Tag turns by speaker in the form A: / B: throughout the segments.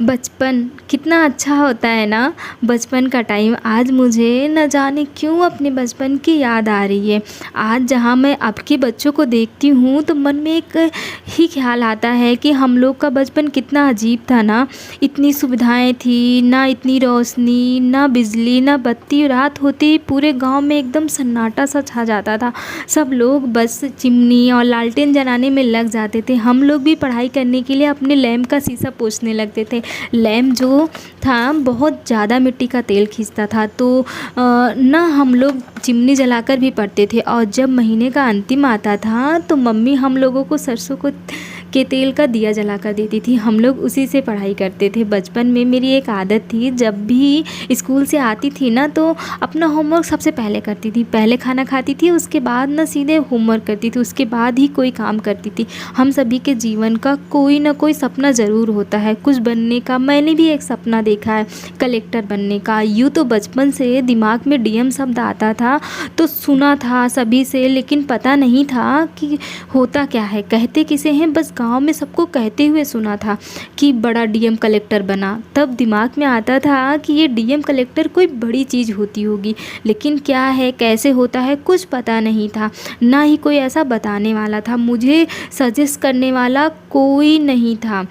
A: बचपन कितना अच्छा होता है ना। बचपन का टाइम आज मुझे न जाने क्यों अपने बचपन की याद आ रही है। आज जहाँ मैं अब के बच्चों को देखती हूँ तो मन में एक ही ख्याल आता है कि हम लोग का बचपन कितना अजीब था ना। इतनी सुविधाएं थी ना, इतनी रोशनी ना, बिजली ना बत्ती। रात होते ही पूरे गांव में एकदम सन्नाटा सा छा जाता था। सब लोग बस चिमनी और लालटेन जलाने में लग जाते थे। हम लोग भी पढ़ाई करने के लिए अपने लैंप का शीशा पोंछने लगते थे। लैम्प जो था बहुत ज़्यादा मिट्टी का तेल खींचता था, तो ना हम लोग चिमनी जलाकर भी पढ़ते थे। और जब महीने का अंतिम आता था तो मम्मी हम लोगों को सरसों को के तेल का दिया जला कर देती थी। हम लोग उसी से पढ़ाई करते थे। बचपन में मेरी एक आदत थी, जब भी स्कूल से आती थी ना तो अपना होमवर्क सबसे पहले करती थी। पहले खाना खाती थी, उसके बाद ना सीधे होमवर्क करती थी, उसके बाद ही कोई काम करती थी। हम सभी के जीवन का कोई ना कोई सपना ज़रूर होता है कुछ बनने का। मैंने भी एक सपना देखा है, कलेक्टर बनने का। यूँ तो बचपन से दिमाग में डीएम शब्द आता था तो सुना था सभी से, लेकिन पता नहीं था कि होता क्या है, कहते किसे हैं। बस गांव में सबको कहते हुए सुना था कि बड़ा डीएम कलेक्टर बना। तब दिमाग में आता था कि ये डीएम कलेक्टर कोई बड़ी चीज़ होती होगी, लेकिन क्या है, कैसे होता है, कुछ पता नहीं था। ना ही कोई ऐसा बताने वाला था, मुझे सजेस्ट करने वाला कोई नहीं था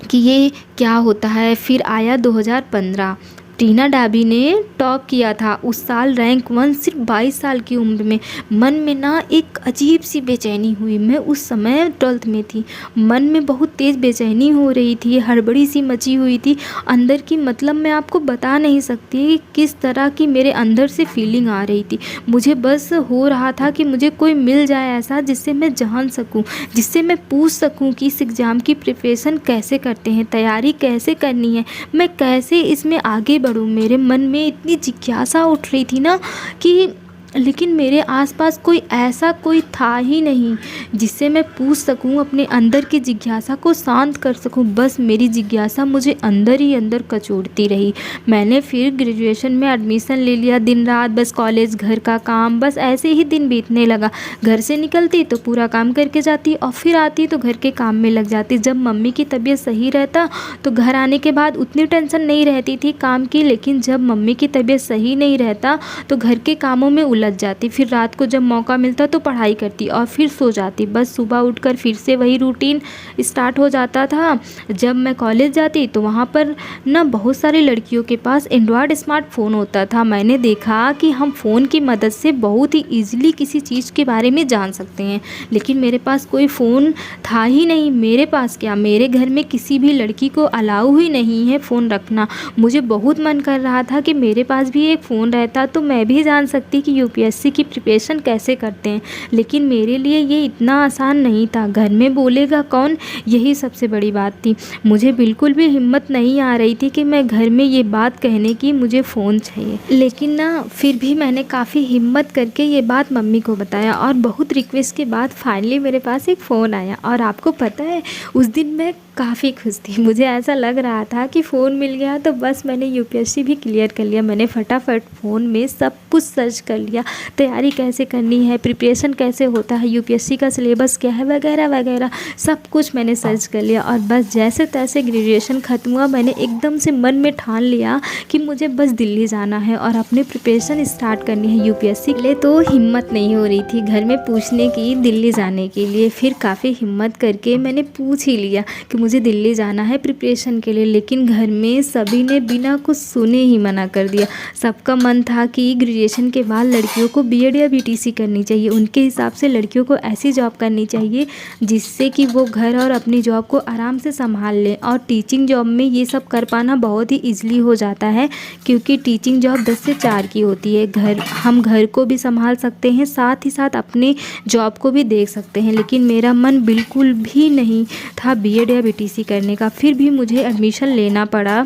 A: कि ये क्या होता है। फिर आया 2015। टीना डाबी ने टॉप किया था उस साल, रैंक 1, सिर्फ 22 साल की उम्र में। मन में ना एक अजीब सी बेचैनी हुई। मैं उस समय 12th में थी। मन में बहुत तेज़ बेचैनी हो रही थी, हड़बड़ी सी मची हुई थी अंदर की। मतलब मैं आपको बता नहीं सकती किस तरह की मेरे अंदर से फीलिंग आ रही थी। मुझे बस हो रहा था कि मुझे कोई मिल जाए ऐसा जिससे मैं जान सकूं, जिससे मैं पूछ सकूं कि इस एग्ज़ाम की प्रिपरेशन कैसे करते हैं, तैयारी कैसे करनी है, मैं कैसे इसमें आगे बढ़ूँ। मेरे मन में इतनी जिज्ञासा उठ रही थी ना कि, लेकिन मेरे आसपास कोई ऐसा कोई था ही नहीं जिससे मैं पूछ सकूं, अपने अंदर की जिज्ञासा को शांत कर सकूं। बस मेरी जिज्ञासा मुझे अंदर ही अंदर कचोटती रही। मैंने फिर ग्रेजुएशन में एडमिशन ले लिया। दिन रात बस कॉलेज, घर का काम, बस ऐसे ही दिन बीतने लगा। घर से निकलती तो पूरा काम करके जाती और फिर आती तो घर के काम में लग जाती। जब मम्मी की तबीयत सही रहता तो घर आने के बाद उतनी टेंशन नहीं रहती थी काम की, लेकिन जब मम्मी की तबीयत सही नहीं रहता तो घर के कामों में उलझ जाती। फिर रात को जब मौका मिलता तो पढ़ाई करती और फिर सो जाती। बस सुबह उठकर फिर से वही रूटीन स्टार्ट हो जाता था। जब मैं कॉलेज जाती तो वहाँ पर ना बहुत सारी लड़कियों के पास एंड्रॉयड स्मार्टफोन होता था। मैंने देखा कि हम फ़ोन की मदद से बहुत ही ईजिली किसी चीज़ के बारे में जान सकते हैं, लेकिन मेरे पास कोई फ़ोन था ही नहीं। मेरे पास क्या, मेरे घर में किसी भी लड़की को अलाउ ही नहीं है फ़ोन रखना। मुझे बहुत मन कर रहा था कि मेरे पास भी एक फ़ोन रहता तो मैं भी जान सकती कि यूपीएससी की प्रिपरेशन कैसे करते हैं, लेकिन मेरे लिए ये इतना आसान नहीं था। घर में बोलेगा कौन, यही सबसे बड़ी बात थी। मुझे बिल्कुल भी हिम्मत नहीं आ रही थी कि मैं घर में ये बात कहने की मुझे फ़ोन चाहिए, लेकिन ना फिर भी मैंने काफ़ी हिम्मत करके ये बात मम्मी को बताया और बहुत रिक्वेस्ट के बाद फाइनली मेरे पास एक फ़ोन आया। और आपको पता है उस दिन मैं काफ़ी खुश थी। मुझे ऐसा लग रहा था कि फ़ोन मिल गया तो बस मैंने यूपीएससी भी क्लियर कर लिया। मैंने फटाफट फ़ोन में सब कुछ सर्च कर लिया, तैयारी कैसे करनी है, प्रिपरेशन कैसे होता है, यूपीएससी का सिलेबस क्या है, वगैरह वगैरह सब कुछ मैंने सर्च कर लिया। और बस जैसे तैसे ग्रेजुएशन ख़त्म हुआ, मैंने एकदम से मन में ठान लिया कि मुझे बस दिल्ली जाना है और अपनी प्रिपरेशन स्टार्ट करनी है यूपीएससी के लिए। तो हिम्मत नहीं हो रही थी घर में पूछने की दिल्ली जाने के लिए। फिर काफ़ी हिम्मत करके मैंने पूछ ही लिया कि मुझे दिल्ली जाना है प्रिपरेशन के लिए, लेकिन घर में सभी ने बिना कुछ सुने ही मना कर दिया। सबका मन था कि ग्रेजुएशन के बाद लड़कियों को बीएड या बीटीसी करनी चाहिए। उनके हिसाब से लड़कियों को ऐसी जॉब करनी चाहिए जिससे कि वो घर और अपनी जॉब को आराम से संभाल लें। और टीचिंग जॉब में ये सब कर पाना बहुत ही ईजिली हो जाता है, क्योंकि टीचिंग जॉब 10 से 4 की होती है। हम घर को भी संभाल सकते हैं, साथ ही साथ अपने जॉब को भी देख सकते हैं। लेकिन मेरा मन बिल्कुल भी नहीं था बीएड या बीटीसी करने का। फिर भी मुझे एडमिशन लेना पड़ा।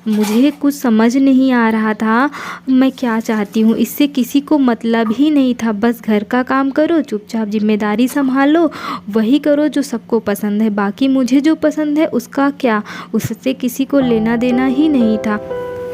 A: मुझे कुछ समझ नहीं आ रहा था मैं क्या चाहती हूँ, इससे किसी को मतलब ही नहीं था। बस घर का काम करो, चुपचाप जिम्मेदारी संभालो, वही करो जो सबको पसंद है। बाकी मुझे जो पसंद है उसका क्या, उससे किसी को लेना देना ही नहीं था।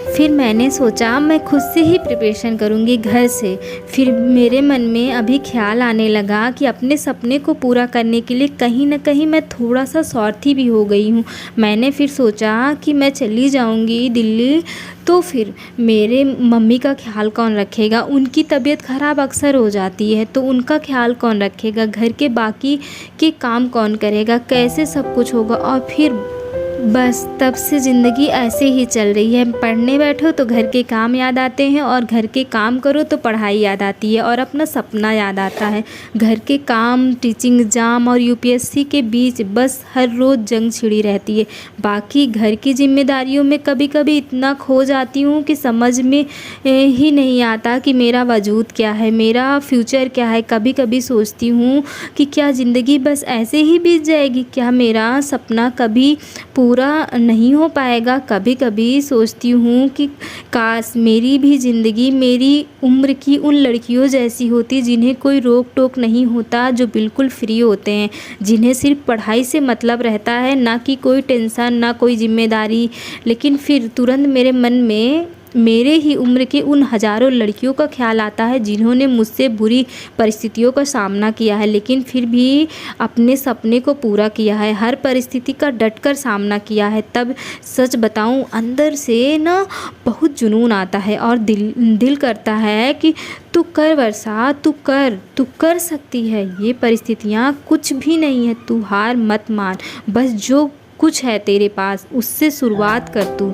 A: फिर मैंने सोचा मैं खुद से ही प्रिपरेशन करूँगी घर से। फिर मेरे मन में अभी ख़्याल आने लगा कि अपने सपने को पूरा करने के लिए कहीं न कहीं मैं थोड़ा-सा स्वार्थी भी हो गई हूँ। मैंने फिर सोचा कि मैं चली जाऊँगी दिल्ली, तो फिर मेरे मम्मी का ख़्याल कौन रखेगा? उनकी तबीयत ख़राब अक्सर हो जाती है, तो उनका ख़्याल कौन रखेगा? घर के बाकी के काम कौन करेगा? कैसे सब कुछ होगा? और फिर बस तब से ज़िंदगी ऐसे ही चल रही है। पढ़ने बैठो तो घर के काम याद आते हैं, और घर के काम करो तो पढ़ाई याद आती है, और अपना सपना याद आता है। घर के काम, टीचिंग एग्ज़ाम और यूपीएससी के बीच बस हर रोज़ जंग छिड़ी रहती है। बाकी घर की ज़िम्मेदारियों में कभी-कभी इतना खो जाती हूँ कि समझ में ही नहीं आता कि मेरा वजूद क्या है, मेरा फ्यूचर क्या है। कभी-कभी सोचती हूँ कि क्या ज़िंदगी बस ऐसे ही बीत जाएगी? क्या मेरा सपना कभी पूरा नहीं हो पाएगा? कभी-कभी सोचती हूँ कि काश मेरी भी ज़िंदगी मेरी उम्र की उन लड़कियों जैसी होती जिन्हें कोई रोक-टोक नहीं होता, जो बिल्कुल फ्री होते हैं, जिन्हें सिर्फ़ पढ़ाई से मतलब रहता है, ना कि कोई टेंशन, ना कोई ज़िम्मेदारी। लेकिन फिर तुरंत मेरे मन में मेरे ही उम्र की उन हज़ारों लड़कियों का ख़्याल आता है जिन्होंने मुझसे बुरी परिस्थितियों का सामना किया है, लेकिन फिर भी अपने सपने को पूरा किया है, हर परिस्थिति का डटकर सामना किया है। तब सच बताऊं, अंदर से ना बहुत जुनून आता है, और दिल करता है कि तू कर वर्षा, तू कर सकती है। ये परिस्थितियाँ कुछ भी नहीं है, तू हार मत मान। बस जो कुछ है तेरे पास उससे शुरुआत कर तू।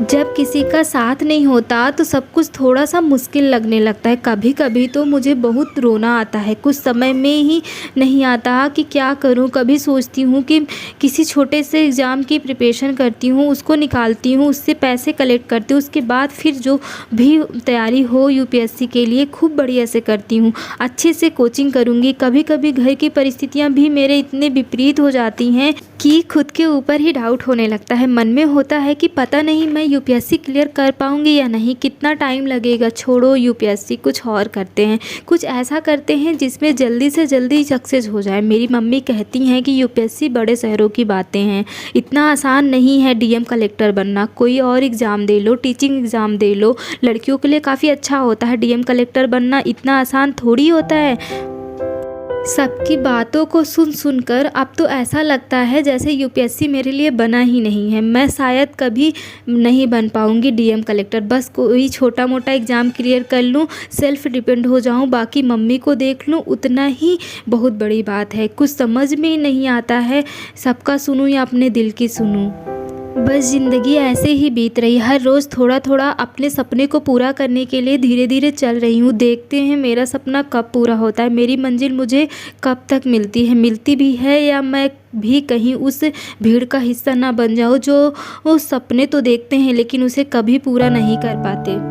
A: जब किसी का साथ नहीं होता तो सब कुछ थोड़ा-सा मुश्किल लगने लगता है। कभी-कभी तो मुझे बहुत रोना आता है, कुछ समय में ही नहीं आता कि क्या करूं। कभी सोचती हूं कि किसी छोटे से एग्ज़ाम की प्रिपरेशन करती हूं, उसको निकालती हूं, उससे पैसे कलेक्ट करती हूँ, उसके बाद फिर जो भी तैयारी हो यूपीएससी के लिए खूब बढ़िया से करती हूँ, अच्छे से कोचिंग करूँगी। कभी-कभी घर की परिस्थितियाँ भी मेरे इतने विपरीत हो जाती हैं कि खुद के ऊपर ही डाउट होने लगता है। मन में होता है कि पता नहीं मैं यूपीएससी क्लियर कर पाऊँगी या नहीं, कितना टाइम लगेगा। छोड़ो यूपीएससी, कुछ और करते हैं, कुछ ऐसा करते हैं जिसमें जल्दी से जल्दी सक्सेस हो जाए। मेरी मम्मी कहती हैं कि यूपीएससी बड़े शहरों की बातें हैं, इतना आसान नहीं है डीएम कलेक्टर बनना। कोई और एग्ज़ाम दे लो, टीचिंग एग्ज़ाम दे लो, लड़कियों के लिए काफ़ी अच्छा होता है। डीएम कलेक्टर बनना इतना आसान थोड़ी होता है। सबकी बातों को सुन कर अब तो ऐसा लगता है जैसे यूपीएससी मेरे लिए बना ही नहीं है। मैं शायद कभी नहीं बन पाऊँगी डीएम कलेक्टर। बस कोई छोटा मोटा एग्ज़ाम क्लियर कर लूँ, सेल्फ़ डिपेंड हो जाऊँ, बाकी मम्मी को देख लूँ, उतना ही बहुत बड़ी बात है। कुछ समझ में नहीं आता है, सबका सुनूँ या अपने दिल की सुनूँ। बस ज़िंदगी ऐसे ही बीत रही, हर रोज़ थोड़ा-थोड़ा अपने सपने को पूरा करने के लिए धीरे-धीरे चल रही हूँ। देखते हैं मेरा सपना कब पूरा होता है, मेरी मंजिल मुझे कब तक मिलती है, मिलती भी है, या मैं भी कहीं उस भीड़ का हिस्सा ना बन जाऊँ जो वो सपने तो देखते हैं लेकिन उसे कभी पूरा नहीं कर पाते।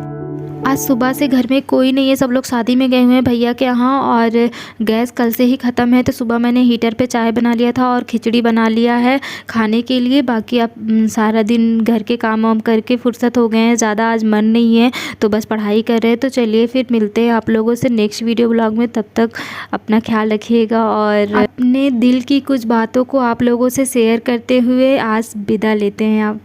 A: आज सुबह से घर में कोई नहीं है, सब लोग शादी में गए हुए हैं भैया के यहाँ, और गैस कल से ही ख़त्म है, तो सुबह मैंने हीटर पे चाय बना लिया था और खिचड़ी बना लिया है खाने के लिए। बाकी अब सारा दिन घर के काम वाम करके फुर्सत हो गए हैं, ज़्यादा आज मन नहीं है, तो बस पढ़ाई कर रहे हैं। तो चलिए फिर मिलते हैं आप लोगों से नेक्स्ट वीडियो ब्लॉग में। तब तक अपना ख्याल रखिएगा, और अपने दिल की कुछ बातों को आप लोगों से शेयर करते हुए आज विदा लेते हैं आप।